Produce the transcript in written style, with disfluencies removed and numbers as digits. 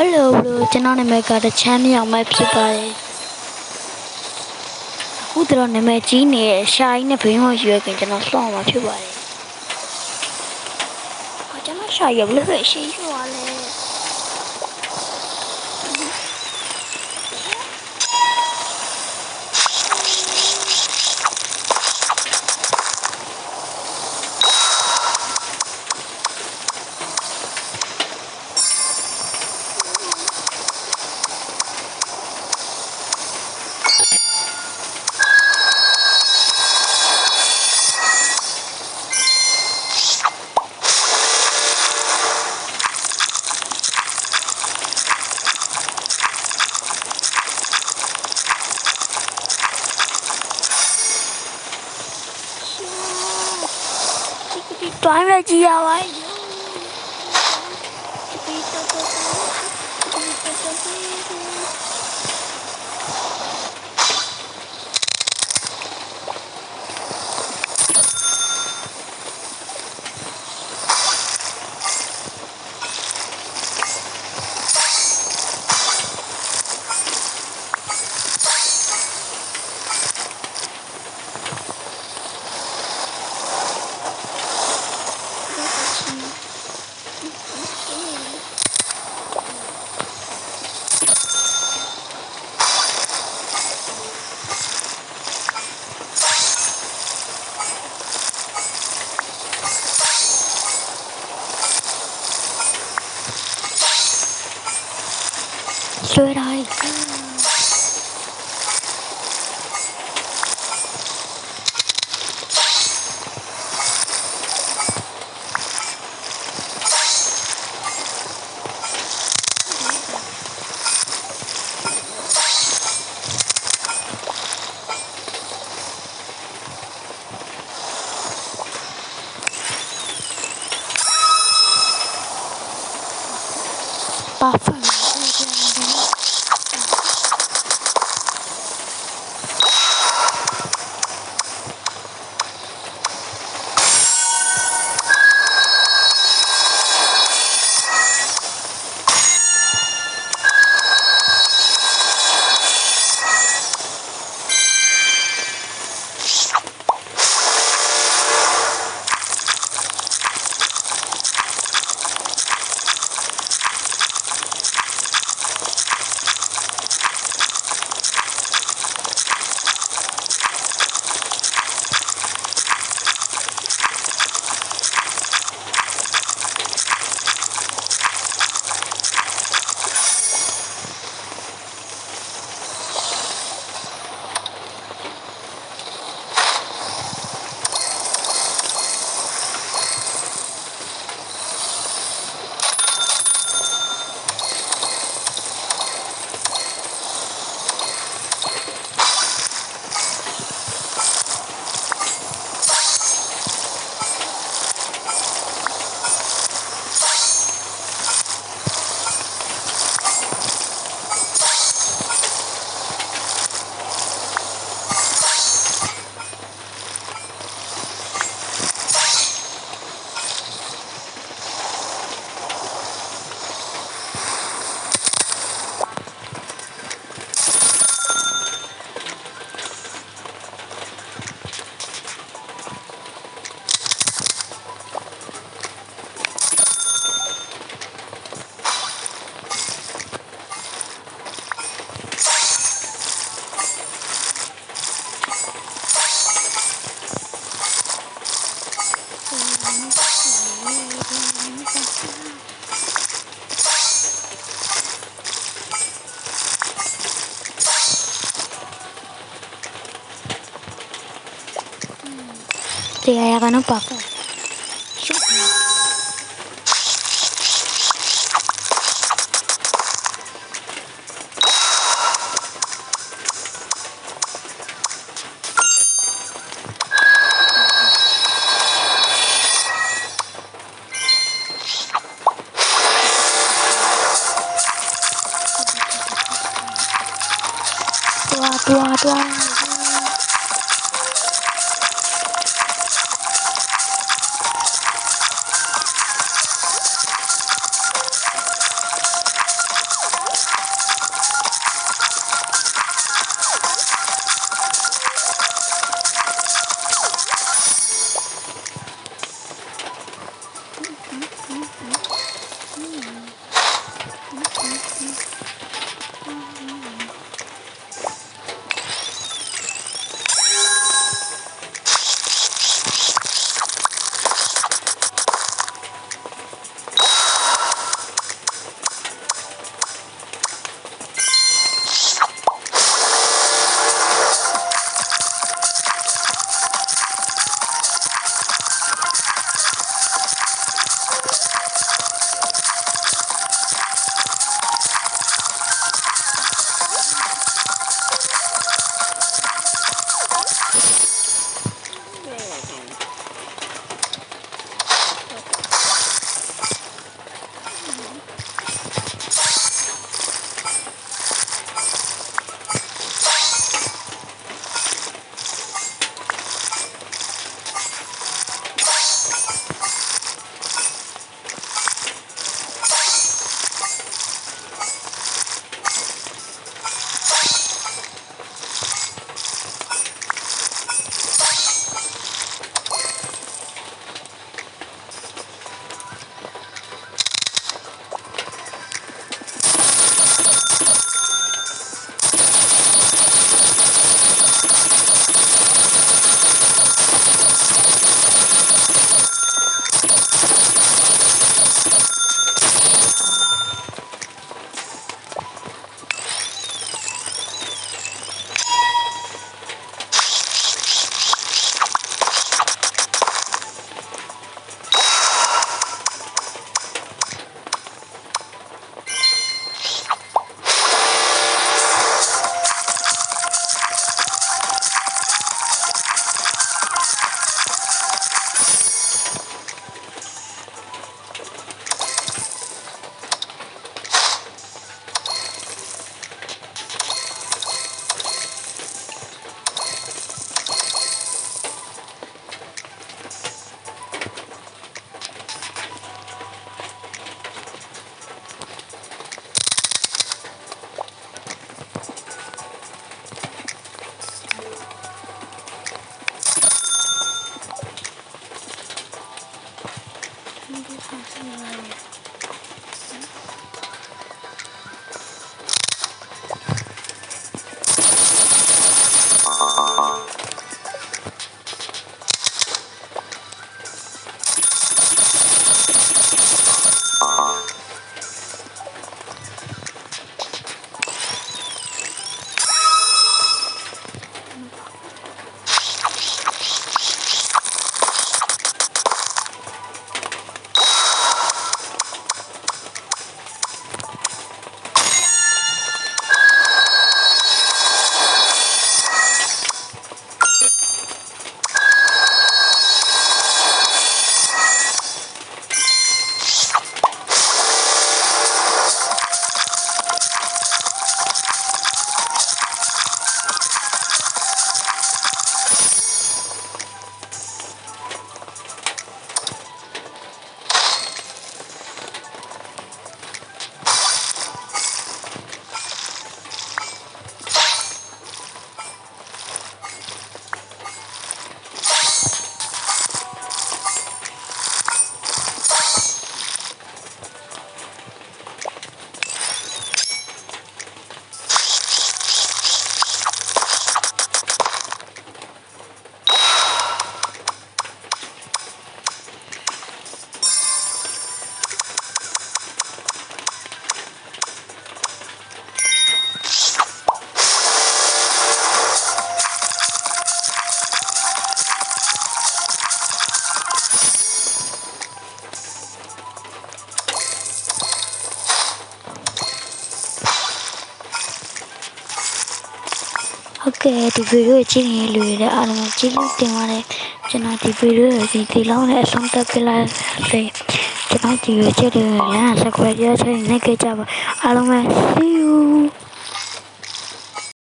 Hello လို့ကျွန်တော်နာမည်ကတချမ်းမြောင်မဲ့ဖြစ်ပါတယ်အခုတော့နာမည်ကြီးနေတဲ့ရှားကြီးနဲ့ဘင်းကိုရွေးခင်ကျွန်တော်ဆောင်းမှာဖြစ်ပါတယ်ကျွန်တော်ရှားရုပ်လို့အရှိရွာလဲတွိုင်းပဲကြည့်ရပါဆွဲလိုက်ပါဖန်Tiga ya kan apa? Tua. ဟုတ်ကဲ့ဒီဗီဒီယိုကြည့်နေလူတွေအားလုံးကျေးဇူးတင်ပါတယ်ကျွန်တော်ဒီဗီဒီယိုကိုဒီလောက်နဲ့အဆုံးသတ်ပြလိုက်စေကျွန်တော်ဒီဗီဒီယိုကြည့်တယ်လည်း subscribe ရချင်နေကြပါအားလုံးပဲ see you